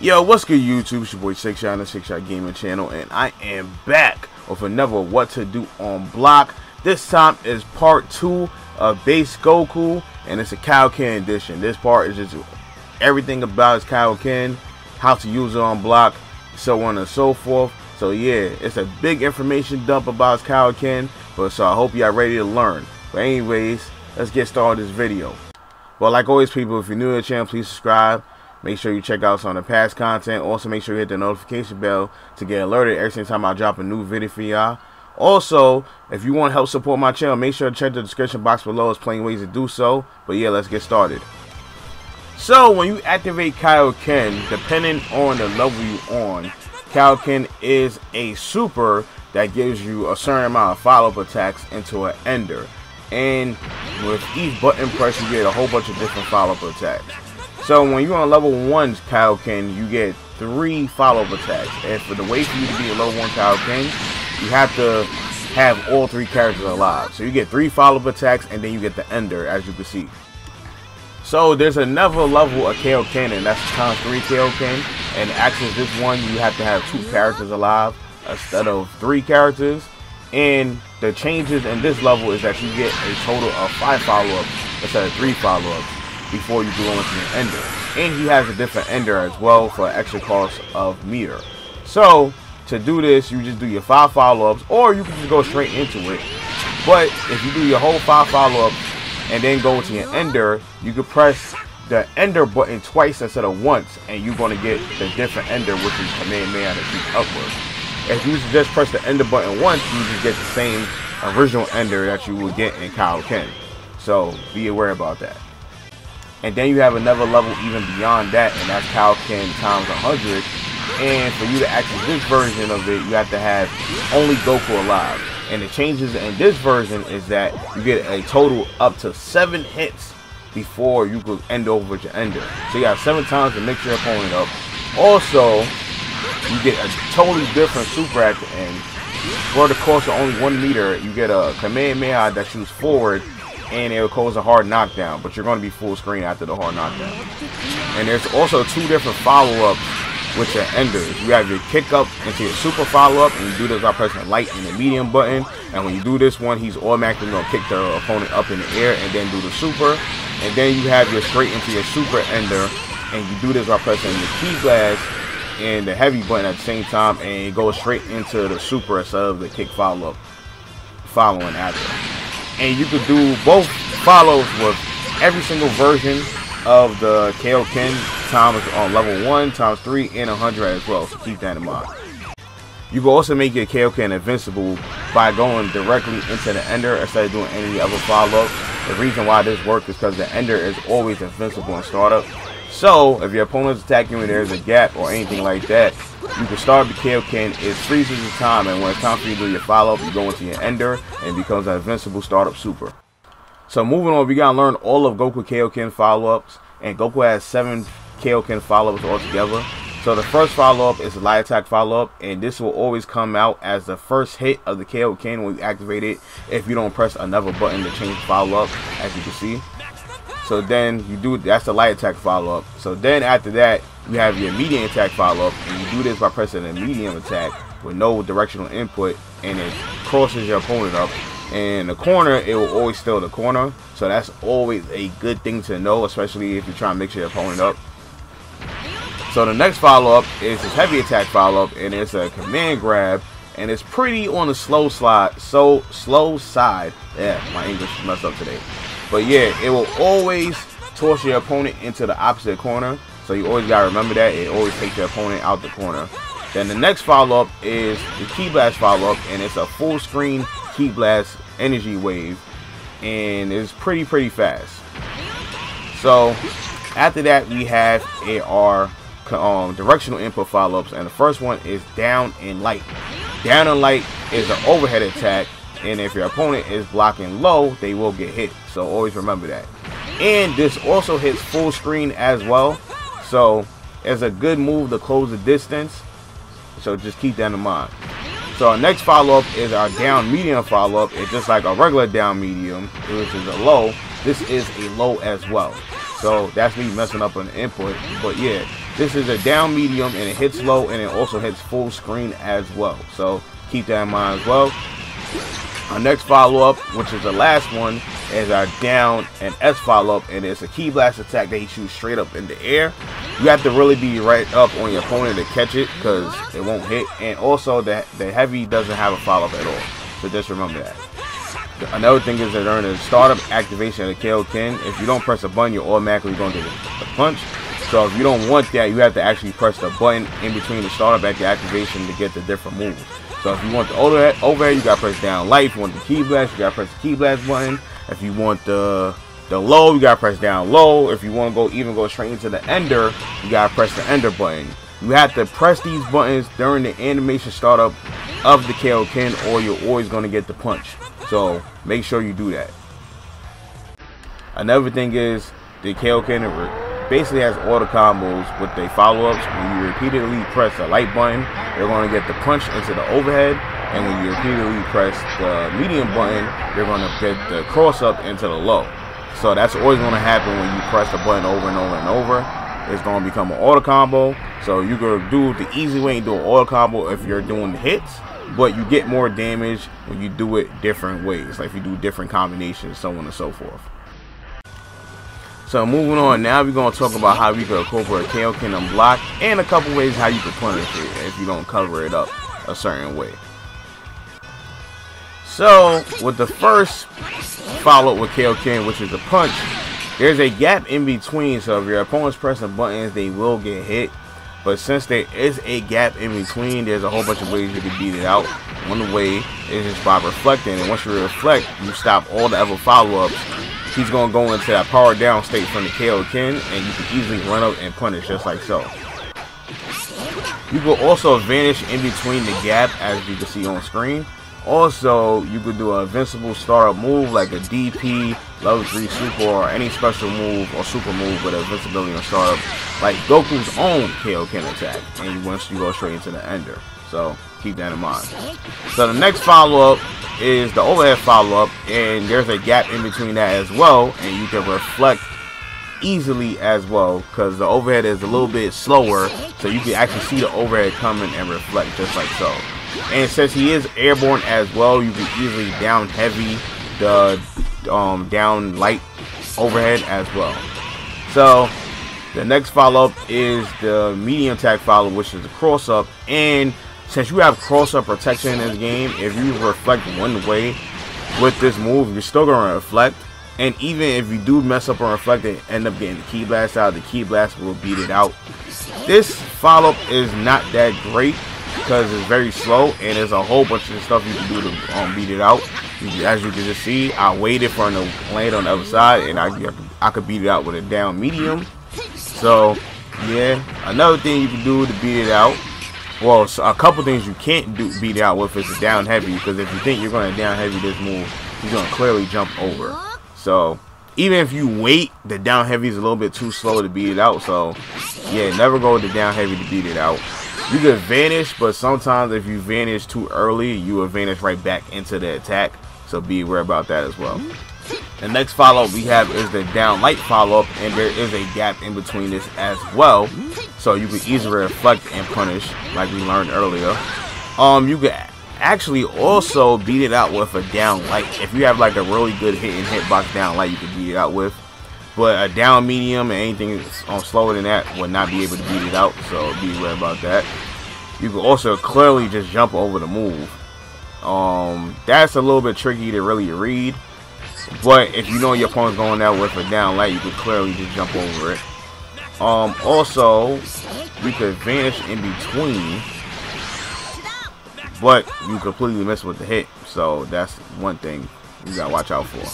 Yo, what's good YouTube? It's your boy 6Shot on the 6Shot Gaming channel, and I am back with another What to Do on Block. This time is part 2 of Base Goku, and it's a Kaioken edition. This part is just everything about his Kaioken, how to use it on block, so on and so forth. So yeah, it's a big information dump about his Kaioken, but so I hope y'all ready to learn. But anyways, let's get started this video. Well, like always people, if you're new to the channel, please subscribe. Make sure you check out some of the past content. Also, make sure you hit the notification bell to get alerted every single time I drop a new video for y'all. Also, if you want to help support my channel, make sure to check the description box below. There's plenty of ways to do so. But yeah, let's get started. So, when you activate Kaioken, depending on the level you're on, Kaioken is a super that gives you a certain amount of follow-up attacks into an ender. And with each button press, you get a whole bunch of different follow-up attacks. So when you're on level 1 Kaioken, you get 3 follow-up attacks. And for the way for you to be a level 1 Kaioken, you have to have all 3 characters alive. So you get 3 follow-up attacks, and then you get the ender, as you can see. So there's another level of Kaioken, and that's times 3 Kaioken. And actually this one, you have to have 2 characters alive instead of 3 characters. And the changes in this level is that you get a total of 5 follow-ups instead of 3 follow-ups before you go into the ender. And he has a different ender as well for extra cost of meter. So to do this, you just do your 5 follow-ups, or you can just go straight into it. But if you do your whole 5 follow-ups and then go into your ender, you can press the ender button twice instead of once, and you're going to get the different ender, which is command man that keeps upward. If you just press the ender button once, you just get the same original ender that you would get in Kaioken. So be aware about that. And then you have another level even beyond that, and that's Kaioken times 100. And for you to access this version of it, you have to have only Goku alive. And the changes in this version is that you get a total up to 7 hits before you could end over with your ender. So you have 7 times to mix your opponent up. Also, you get a totally different super at the end. For the cost of only 1 meter, you get a command man that shoots forward, and it will cause a hard knockdown, but you're going to be full screen after the hard knockdown. And there's also 2 different follow-ups with your enders. You have your kick up into your super follow-up, and you do this by pressing the light and the medium button. And when you do this one, he's automatically going to kick the opponent up in the air and then do the super. And then you have your straight into your super ender, and you do this by pressing the key blast and the heavy button at the same time, and it goes straight into the super instead of the kick follow-up following after. And you could do both follows with every single version of the Kaioken times on level 1, times 3, and 100 as well. So keep that in mind. You can also make your Kaioken invincible by going directly into the ender instead of doing any other follow-up. The reason why this works is because the ender is always invincible in startup. So if your opponent's attacking you and there's a gap or anything like that, you can start the Kaioken, it freezes the time, and when it's time for you to do your follow-up, you go into your ender and it becomes an invincible startup super. So moving on, we gotta learn all of Goku Kaioken follow-ups, and Goku has 7 Kaioken follow-ups altogether. So the first follow-up is the light attack follow-up, and this will always come out as the first hit of the Kaioken when you activate it if you don't press another button to change the follow-up, as you can see. So then you do, that's the light attack follow-up. So then after that, you have your medium attack follow-up, and you do this by pressing a medium attack with no directional input, and it crosses your opponent up. And in the corner, it will always steal the corner. So that's always a good thing to know, especially if you're trying to mix your opponent up. So the next follow-up is this heavy attack follow-up, and it's a command grab, and it's pretty on the slow side. Yeah, my English is messed up today. But yeah, it will always toss your opponent into the opposite corner. So you always gotta remember that. It always takes your opponent out the corner. Then the next follow-up is the key blast follow-up, and it's a full screen key blast energy wave, and it's pretty fast. So after that, we have our directional input follow-ups, and the first one is down and light. Down and light is an overhead attack, and if your opponent is blocking low, they will get hit. So always remember that. And this also hits full screen as well, so it's a good move to close the distance. So just keep that in mind. So our next follow-up is our down medium follow-up. It's just like a regular down medium, which is a low. This is a low as well. So that's me messing up on the input. But yeah, This is a down medium and it hits low and it also hits full screen as well. So keep that in mind as well. Our next follow-up, which is the last one, is our down and S follow-up, and it's a Ki Blast attack that he shoots straight up in the air. You have to really be right up on your opponent to catch it because it won't hit. And also the heavy doesn't have a follow-up at all. So just remember that. Another thing is that during the startup activation of the Kaio-ken, if you don't press a button, you're automatically going to get a punch. So if you don't want that, you have to actually press the button in between the startup and the activation to get the different moves. So if you want the overhead, you gotta press down light. If you want the Ki Blast, you gotta press the Ki Blast button. If you want the low, you gotta press down low. If you want to go straight into the ender, you gotta press the ender button. You have to press these buttons during the animation startup of the Kaio-ken, or you're always gonna get the punch. So make sure you do that. Another thing is the Kaio-ken basically has auto combos with the follow-ups. When you repeatedly press the light button, you're going to get the punch into the overhead, and when you repeatedly press the medium button, you're going to get the cross-up into the low. So that's always going to happen when you press the button over and over and over. It's going to become an auto combo. So you can do the easy way and do an auto combo if you're doing the hits, but you get more damage when you do it different ways, like if you do different combinations, so on and so forth. So moving on, now we're going to talk about how we can incorporate Kaio-ken on block and a couple ways how you can punish it if you don't cover it up a certain way. So with the first follow-up with Kaio-ken, which is the punch, there's a gap in between. So if your opponent's pressing buttons, they will get hit. But since there is a gap in between, there's a whole bunch of ways you can beat it out. One way is just by reflecting, and once you reflect, you stop all the other follow-ups. He's going to go into that power down state from the Kaio-ken, and you can easily run up and punish just like so. You can also vanish in between the gap, as you can see on screen. Also, you could do an invincible startup move like a DP, level 3 super, or any special move or super move with invincibility on startup, like Goku's own Kaio-ken attack, and once you go straight into the ender. So keep that in mind. So the next follow-up is the overhead follow-up, and there's a gap in between that as well, and you can reflect easily as well because the overhead is a little bit slower, so you can actually see the overhead coming and reflect just like so. And since he is airborne as well, you can easily down heavy the down light overhead as well. So the next follow-up is the medium attack follow, which is the cross-up, and since you have cross-up protection in this game, if you reflect one way with this move, you're still going to reflect. And even if you do mess up on reflect and end up getting the Ki Blast out, the Ki Blast will beat it out. This follow-up is not that great because it's very slow, and there's a whole bunch of stuff you can do to beat it out. As you can just see, I waited for him to land on the other side, and I could beat it out with a down medium. So, yeah, another thing you can do to beat it out, well, so a couple things you can't beat it out with is a down heavy, because if you think you're going to down heavy this move, he's going to clearly jump over. So even if you wait, the down heavy is a little bit too slow to beat it out. So yeah, never go with the down heavy to beat it out. You can vanish, but sometimes if you vanish too early, you will vanish right back into the attack. So be aware about that as well. The next follow-up we have is the down light follow-up, and there is a gap in between this as well. So you can easily reflect and punish like we learned earlier. You can actually also beat it out with a down light. If you have like a really good hit and hitbox down light, you can beat it out with. But a down medium and anything slower than that would not be able to beat it out. So be aware about that. You can also clearly just jump over the move. That's a little bit tricky to really read. But if you know your opponent's going out with a down light, you can clearly just jump over it. Also, you could vanish in between, but you completely miss with the hit. So that's one thing you gotta watch out for.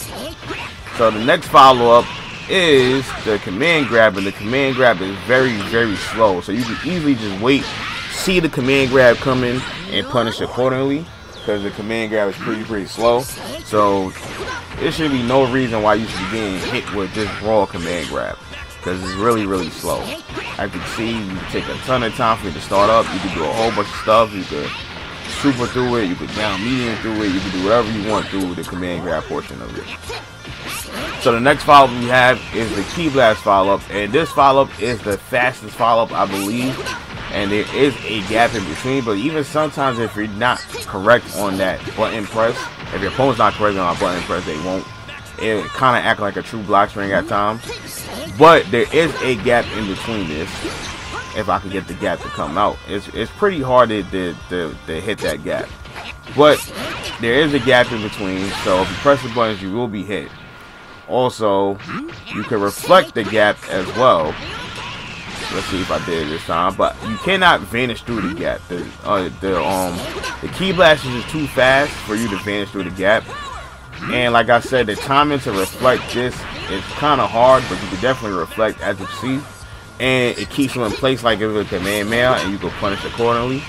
So the next follow-up is the command grab, and the command grab is very, very slow. So you can easily just wait, see the command grab coming, and punish accordingly, because the command grab is pretty slow. So there should be no reason why you should be getting hit with this raw command grab, because it's really slow. As you can see, you can take a ton of time for it to start up. You can do a whole bunch of stuff. You could super through it, you could down medium through it, you can do whatever you want through the command grab portion of it. So the next follow-up we have is the Ki Blast follow-up, and this follow-up is the fastest follow-up, I believe, and there is a gap in between, but even sometimes if you're not correct on that button press, if your opponent's not correct on a button press, they won't. It kind of act like a true block string at times, but there is a gap in between this. If I can get the gap to come out, it's pretty hard to hit that gap, but there is a gap in between, so if you press the buttons you will be hit. Also, you can reflect the gap as well. Let's see if I did it this time, but you cannot vanish through the gap. The Ki Blast is just too fast for you to vanish through the gap, and like I said, the timing to reflect this is kind of hard, but you can definitely reflect, as you see, and it keeps you in place like if it's a command mail, and you can punish accordingly.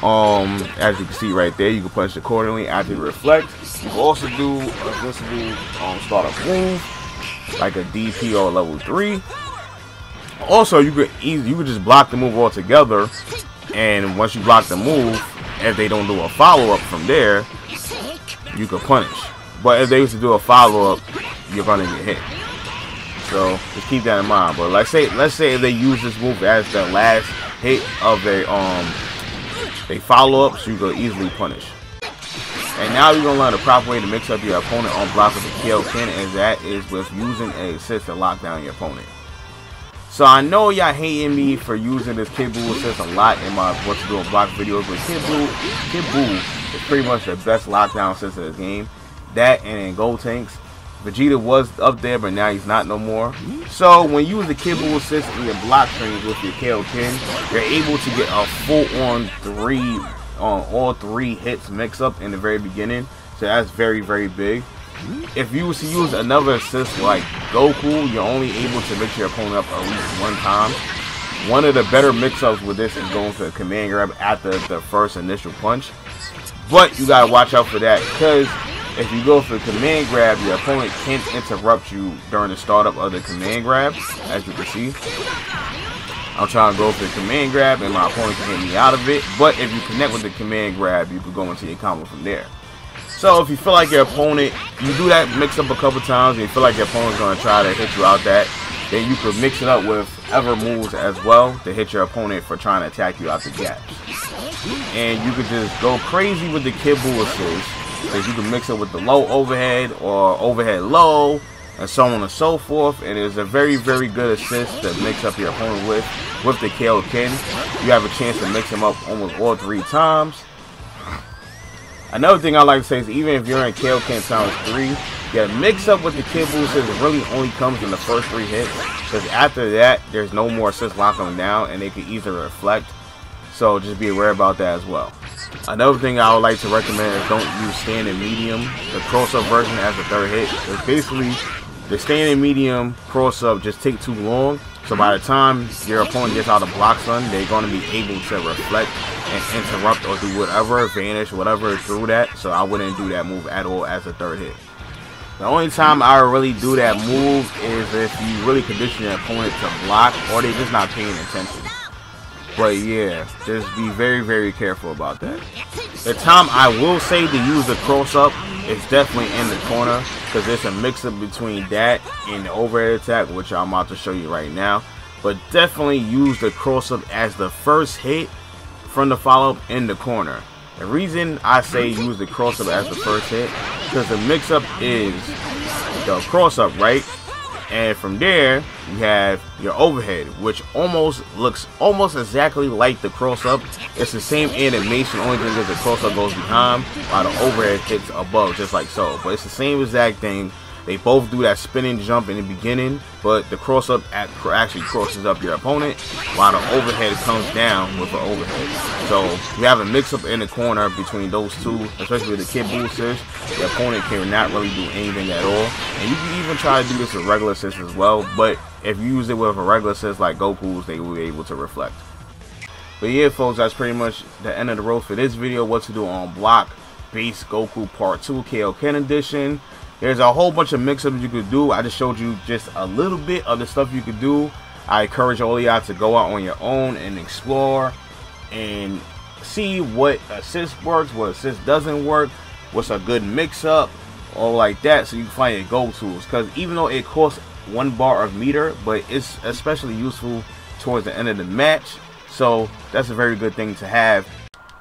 As you can see right there, you can punish accordingly after you reflect. You can also do a visible startup move, like a DP or level 3. Also, you could just block the move altogether, and once you block the move, if they don't do a follow-up from there, you can punish. But if they used to do a follow-up, you're gonna get hit. So just keep that in mind. But let's say if they use this move as the last hit of a follow-up, so you can easily punish. And now you're going to learn the proper way to mix up your opponent on block with the Kaio-ken, and that is with using a assist to lock down your opponent. So I know y'all hating me for using this Kid Buu assist a lot in my what to do on block videos, but Kid Buu is pretty much the best lockdown assist of this game. That and in Gold Tanks. Vegeta was up there, but now he's not no more. So when you use the Kid Buu assist in your block strings with your Kaio-ken, you're able to get a full-on all three hits mix up in the very beginning. So that's very, very big. If you was to use another assist like Goku, you're only able to mix your opponent up at least one time. One of the better mix-ups with this is going for a command grab after the first initial punch. But you gotta watch out for that, because if you go for the command grab, your opponent can interrupt you during the startup of the command grab, as you can see. I'm trying to go for the command grab and my opponent can hit me out of it, but if you connect with the command grab, you can go into your combo from there. So if you feel like your opponent, you do that mix up a couple times and you feel like your opponent's going to try to hit you out that, then you could mix it up with other moves as well to hit your opponent for trying to attack you out the gaps. And you could just go crazy with the Kid Buu assist, because you can mix it with the low overhead or overhead low, and so on and so forth. And it's a very, very good assist to mix up your opponent with the Kaio-ken. You have a chance to mix them up almost all 3 times. Another thing I like to say is, even if you're in Kaio-ken times 3, your mix up with the Kid Buu assist really only comes in the first 3 hits, because after that there's no more assist locking them down and they can easily reflect. So just be aware about that as well. Another thing I would like to recommend is don't use standing medium. The cross-up version as the 3rd hit. Because basically, the standing medium cross-up just take too long. So by the time your opponent gets out of block stun, they're going to be able to reflect and interrupt or do whatever, vanish, whatever through that. So I wouldn't do that move at all as the 3rd hit. The only time I really do that move is if you really condition your opponent to block or they're just not paying attention. But yeah, just be very, very careful about that. The time I will say to use the cross-up is definitely in the corner, because there's a mix-up between that and the overhead attack, which I'm about to show you right now. But definitely use the cross-up as the first hit from the follow-up in the corner. The reason I say use the cross-up as the first hit, because the mix-up is the cross-up, right? And from there, you have your overhead, which looks almost exactly like the cross-up. It's the same animation, only thing is the cross-up goes behind while the overhead hits above, just like so. But it's the same exact thing. They both do that spinning jump in the beginning, but the cross-up actually crosses up your opponent, while the overhead comes down with an overhead. So you have a mix-up in the corner between those two, especially with the Kid Buu assist. The opponent cannot really do anything at all. And you can even try to do this with regular assists as well, but if you use it with a regular assist like Goku's, they will be able to reflect. But yeah, folks, that's pretty much the end of the road for this video. What to do on block base Goku Part 2 Kaio-ken edition. There's a whole bunch of mix-ups you could do. I just showed you just a little bit of the stuff you could do. I encourage all of y'all to go out on your own and explore and see what assist works, what assist doesn't work, what's a good mix-up, all like that, so you can find your go-tos. Because even though it costs 1 bar of meter, but it's especially useful towards the end of the match, so that's a very good thing to have.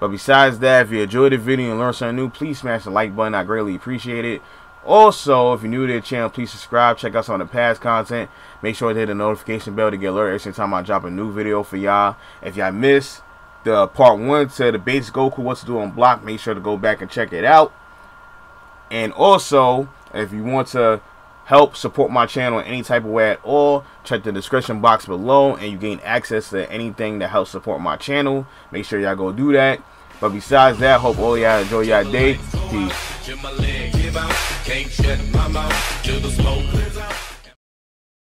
But besides that, if you enjoyed the video and learned something new, please smash the like button. I greatly appreciate it. Also, if you're new to the channel, please subscribe. Check out some of the past content. Make sure to hit the notification bell to get alerted every time I drop a new video for y'all. If y'all missed the part 1 to the base Goku what to do on block, make sure to go back and check it out. And also, if you want to help support my channel in any type of way at all, check the description box below and you gain access to anything that helps support my channel. Make sure y'all go do that. But besides that, hope all y'all enjoy y'all day. Peace.